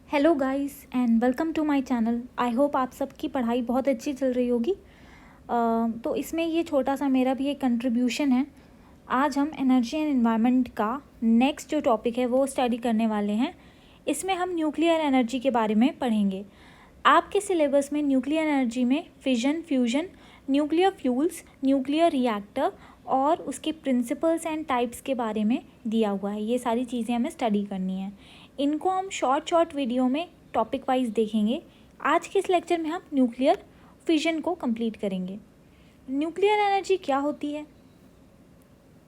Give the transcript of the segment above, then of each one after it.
Hello guys and welcome to my channel. I hope आप सबकी पढ़ाई बहुत अच्छी चल रही होगी। तो इसमें ये छोटा सा मेरा भी एक कंट्रीब्यूशन है। आज हम एनर्जी एंड एनवायरनमेंट का नेक्स्ट जो टॉपिक है वो स्टडी करने वाले हैं। इसमें हम न्यूक्लियर एनर्जी के बारे में पढ़ेंगे। आपके सिलेबस में न्यूक्लियर एनर्जी में fission, fusion, nuclear fuels, nuclear reactor और उसके प्रिंसिपल्स एंड टाइप्स के बारे में दिया हुआ है। ये सारी चीज़ें हमें स्टडी करनी है। इनको हम शॉर्ट वीडियो में टॉपिक वाइज देखेंगे। आज के इस लेक्चर में हम न्यूक्लियर फिजन को कंप्लीट करेंगे। न्यूक्लियर एनर्जी क्या होती है?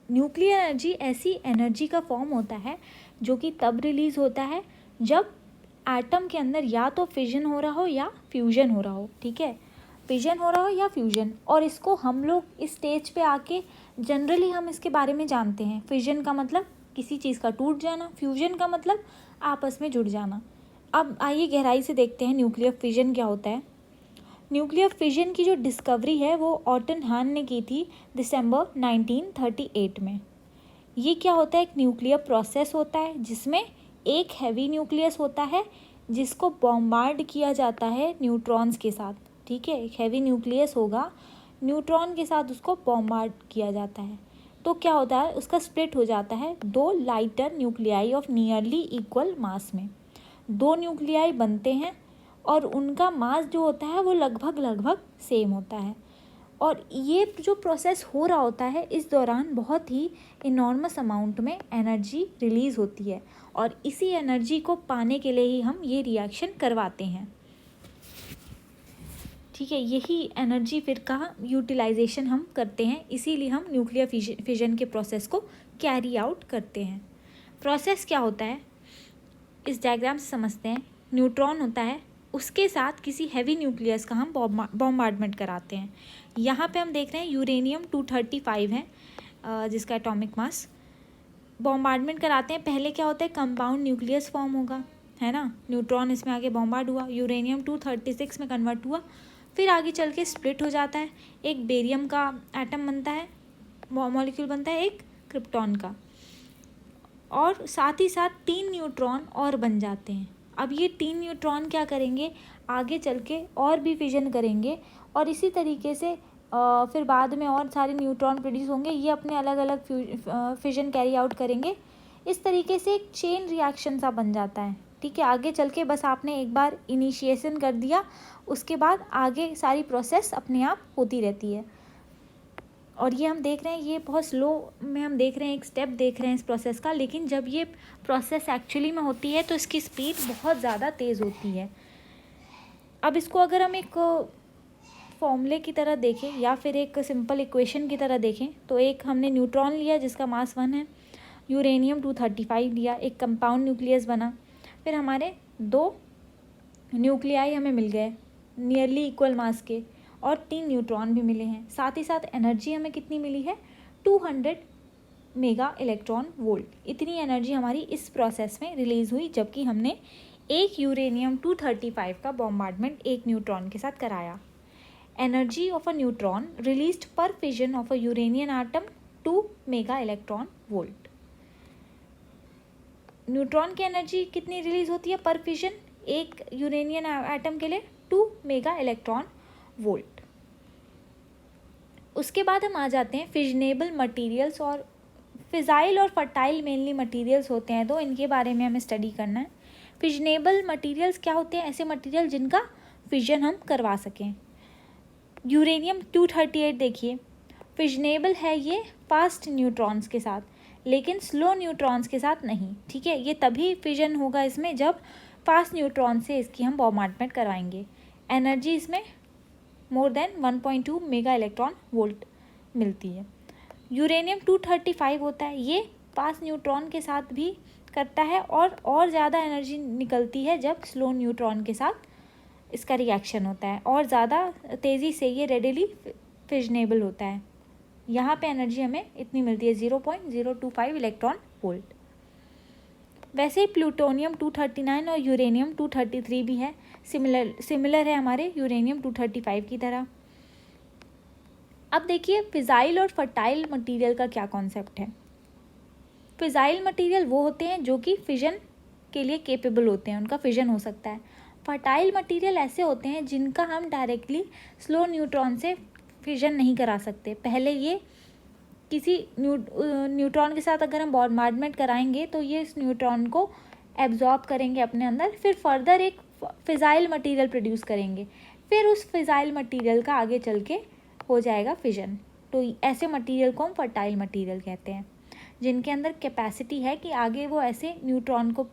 न्यूक्लियर एनर्जी ऐसी एनर्जी का फॉर्म होता है जो कि तब रिलीज़ होता है जब एटम के अंदर या तो फिजन हो रहा हो या फ्यूजन हो रहा हो। ठीक है, फिजन हो रहा हो या फ्यूजन। और इसको हम लोग इस स्टेज पे आके जनरली हम इसके बारे में जानते हैं। फिजन का मतलब किसी चीज़ का टूट जाना, फ्यूजन का मतलब आपस में जुड़ जाना। अब आइए गहराई से देखते हैं न्यूक्लियर फिजन क्या होता है। न्यूक्लियर फिजन की जो डिस्कवरी है वो ऑटन हान ने की थी दिसंबर 1938 में। ये क्या होता है? एक न्यूक्लियर प्रोसेस होता है जिसमें एक हैवी न्यूक्लियस होता है जिसको बॉम्बार्ड किया जाता है न्यूट्रॉन्स के साथ। ठीक है, एक हैवी न्यूक्लियस होगा, न्यूट्रॉन के साथ उसको बॉम्बार्ड किया जाता है। तो क्या होता है? उसका स्प्लिट हो जाता है दो lighter nuclei of nearly equal मास में। दो न्यूक्लियाई बनते हैं और उनका मास जो होता है वो लगभग सेम होता है। और ये जो प्रोसेस हो रहा होता है इस दौरान बहुत ही इनॉर्मस अमाउंट में एनर्जी रिलीज़ होती है और इसी एनर्जी को पाने के लिए ही हम ये रिएक्शन करवाते हैं। ठीक है, यही एनर्जी फिर का यूटिलाइजेशन हम करते हैं, इसीलिए हम न्यूक्लियर फिजन के प्रोसेस को कैरी आउट करते हैं। प्रोसेस क्या होता है इस डायग्राम से समझते हैं। न्यूट्रॉन होता है, उसके साथ किसी हैवी न्यूक्लियस का हम बॉम्बार्डमेंट कराते हैं। यहाँ पे हम देख रहे हैं यूरेनियम 235 है जिसका एटॉमिक मास। बॉम्बार्डमेंट कराते हैं। पहले क्या होता है? कंपाउंड न्यूक्लियस फॉर्म होगा, है ना। न्यूट्रॉन इसमें आगे बॉम्बार्ड हुआ, यूरेनियम 236 में कन्वर्ट हुआ, फिर आगे चल के स्प्लिट हो जाता है। एक बेरियम का एटम बनता है, मॉलिक्यूल बनता है एक क्रिप्टॉन का, और साथ ही साथ 3 न्यूट्रॉन और बन जाते हैं। अब ये 3 न्यूट्रॉन क्या करेंगे? आगे चल के और भी फिजन करेंगे और इसी तरीके से फिर बाद में और सारे न्यूट्रॉन प्रोड्यूस होंगे। ये अपने अलग अलग फिजन कैरी आउट करेंगे। इस तरीके से एक चेन रिएक्शन सा बन जाता है। ठीक है, आगे चल के बस आपने एक बार इनिशिएशन कर दिया, उसके बाद आगे सारी प्रोसेस अपने आप होती रहती है। और ये हम देख रहे हैं, ये बहुत स्लो में हम देख रहे हैं, एक स्टेप देख रहे हैं इस प्रोसेस का, लेकिन जब ये प्रोसेस एक्चुअली में होती है तो इसकी स्पीड बहुत ज़्यादा तेज़ होती है। अब इसको अगर हम एक फॉर्मूले की तरह देखें या फिर एक सिंपल इक्वेशन की तरह देखें तो एक हमने न्यूट्रॉन लिया जिसका मास 1 है, यूरेनियम 235 लिया, एक कंपाउंड न्यूक्लियस बना, फिर हमारे 2 न्यूक्लियाई हमें मिल गए नियरली इक्वल मास के और 3 न्यूट्रॉन भी मिले हैं। साथ ही साथ एनर्जी हमें कितनी मिली है? 200 मेगा इलेक्ट्रॉन वोल्ट। इतनी एनर्जी हमारी इस प्रोसेस में रिलीज़ हुई जबकि हमने एक यूरेनियम 235 का बॉम्बार्डमेंट एक न्यूट्रॉन के साथ कराया। Energy of a neutron released per fission of a uranium atom 2 mega electron volt. Neutron की एनर्जी कितनी रिलीज़ होती है पर फिजन? एक यूरेनियन एटम के लिए 2 मेगा इलेक्ट्रॉन वोल्ट। उसके बाद हम आ जाते हैं फिजनेबल मटेरियल्स। और फिजाइल और फर्टाइल मेनली मटेरियल्स होते हैं, तो इनके बारे में हमें स्टडी करना है। फिजनेबल मटेरियल्स क्या होते हैं? ऐसे मटेरियल जिनका फिजन हम करवा सकें। यूरेनियम 238 देखिए, फिजनेबल है ये फास्ट न्यूट्रॉन्स के साथ, लेकिन स्लो न्यूट्रॉन्स के साथ नहीं। ठीक है, ये तभी फिजन होगा इसमें जब फास्ट न्यूट्रॉन से इसकी हम बॉम्बार्डमेंट करवाएंगे। एनर्जी इसमें more than 1.2 mega electron volt मिलती है। यूरेनियम 235 होता है, ये फास्ट न्यूट्रॉन के साथ भी करता है और ज़्यादा एनर्जी निकलती है जब स्लो न्यूट्रॉन के साथ इसका रिएक्शन होता है, और ज़्यादा तेज़ी से ये रेडिली फिजनेबल होता है। यहाँ पे एनर्जी हमें इतनी मिलती है 0.025 इलेक्ट्रॉन वोल्ट। वैसे ही प्लूटोनियम 239 और यूरेनियम 233 भी है, सिमिलर है हमारे यूरेनियम 235 की तरह। अब देखिए फिजाइल और फर्टाइल मटेरियल का क्या कॉन्सेप्ट है। फिजाइल मटेरियल वो होते हैं जो कि फिजन के लिए केपेबल होते हैं, उनका फिजन हो सकता है। फर्टाइल मटेरियल ऐसे होते हैं जिनका हम डायरेक्टली स्लो न्यूट्रॉन से फिजन नहीं करा सकते। पहले ये किसी न्यूट्रॉन के साथ अगर हम बॉम्बार्डमेंट कराएंगे तो ये इस न्यूट्रॉन को एब्जॉर्ब करेंगे अपने अंदर, फिर फर्दर एक फिजाइल मटेरियल प्रोड्यूस करेंगे, फिर उस फिजाइल मटेरियल का आगे चल के हो जाएगा फिजन। तो ऐसे मटेरियल को हम फर्टाइल मटेरियल कहते हैं, जिनके अंदर कैपेसिटी है कि आगे वो ऐसे न्यूट्रॉन को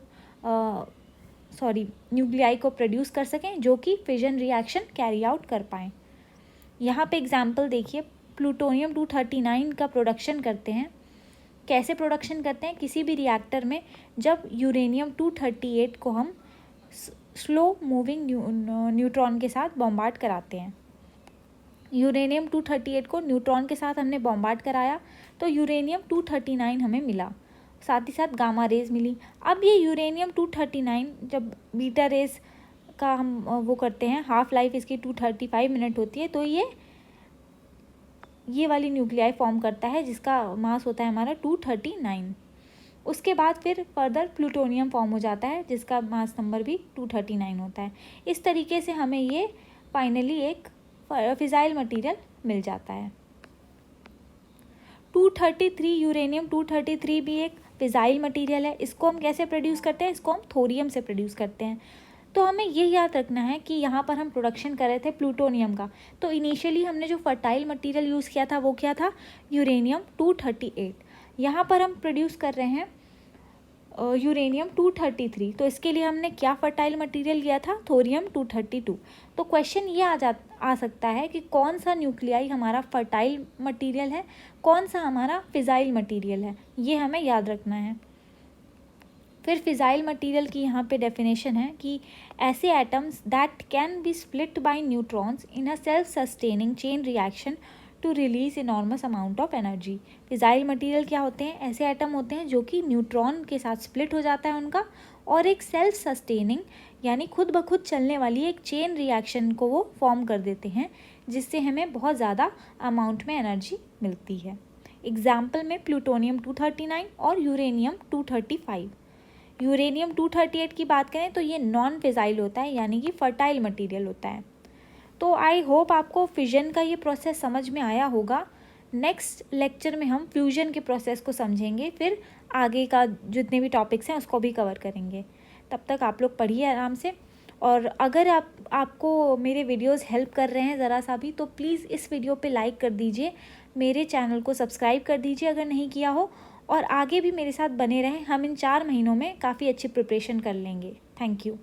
न्यूक्लियाई को प्रोड्यूस कर सकें जो कि फिजन रिएक्शन कैरी आउट कर पाएँ। यहाँ पे एग्जांपल देखिए, प्लूटोनियम 239 का प्रोडक्शन करते हैं। कैसे प्रोडक्शन करते हैं? किसी भी रिएक्टर में जब यूरेनियम 238 को हम स्लो मूविंग न्यूट्रॉन के साथ बॉम्बार्ड कराते हैं। यूरेनियम 238 को न्यूट्रॉन के साथ हमने बॉम्बार्ड कराया तो यूरेनियम 239 हमें मिला, साथ ही साथ गामा रेज मिली। अब ये यूरेनियम 239 जब बीटा रेज का हम वो करते हैं, हाफ लाइफ इसकी 235 मिनट होती है, तो ये वाली न्यूक्लियाई फॉर्म करता है जिसका मास होता है हमारा 239। उसके बाद फिर फर्दर प्लूटोनियम फॉर्म हो जाता है जिसका मास नंबर भी 239 होता है। इस तरीके से हमें ये फाइनली एक फिजाइल मटेरियल मिल जाता है। 233 यूरेनियम 233 भी एक फिजाइल मटेरियल है। इसको हम कैसे प्रोड्यूस करते हैं? इसको हम थोरियम से प्रोड्यूस करते हैं। तो हमें ये याद रखना है कि यहाँ पर हम प्रोडक्शन कर रहे थे प्लूटोनियम का, तो इनिशियली हमने जो फर्टाइल मटेरियल यूज़ किया था वो क्या था? यूरेनियम 238। यहाँ पर हम प्रोड्यूस कर रहे हैं यूरेनियम 233, तो इसके लिए हमने क्या फर्टाइल मटेरियल लिया था? थोरियम 232। तो क्वेश्चन ये आ सकता है कि कौन सा न्यूक्लियाई हमारा फर्टाइल मटेरियल है, कौन सा हमारा फिजाइल मटेरियल है, ये हमें याद रखना है। फिर फिजाइल मटेरियल की यहाँ पे डेफिनेशन है कि ऐसे atoms that can be split by neutrons in a self sustaining chain reaction to release enormous amount of energy. Fissile material क्या होते हैं? ऐसे एटम होते हैं जो कि न्यूट्रॉन के साथ स्प्लिट हो जाता है उनका, और एक सेल्फ सस्टेनिंग यानी खुद ब खुद चलने वाली एक चेन रिएक्शन को वो फॉर्म कर देते हैं, जिससे हमें बहुत ज़्यादा अमाउंट में एनर्जी मिलती है। एग्जाम्पल में प्लूटोनियम 239 और यूरेनियम 235। यूरेनियम 238 की बात करें तो ये नॉन फिजाइल होता है, यानी कि फर्टाइल मटेरियल होता है। तो आई होप आपको फिजन का ये प्रोसेस समझ में आया होगा। नेक्स्ट लेक्चर में हम फ्यूजन के प्रोसेस को समझेंगे, फिर आगे का जितने भी टॉपिक्स हैं उसको भी कवर करेंगे। तब तक आप लोग पढ़िए आराम से, और अगर आपको मेरे वीडियोस हेल्प कर रहे हैं ज़रा सा भी, तो प्लीज़ इस वीडियो पे लाइक कर दीजिए, मेरे चैनल को सब्सक्राइब कर दीजिए अगर नहीं किया हो, और आगे भी मेरे साथ बने रहें। हम इन 4 महीनों में काफ़ी अच्छी प्रिपरेशन कर लेंगे। Thank you.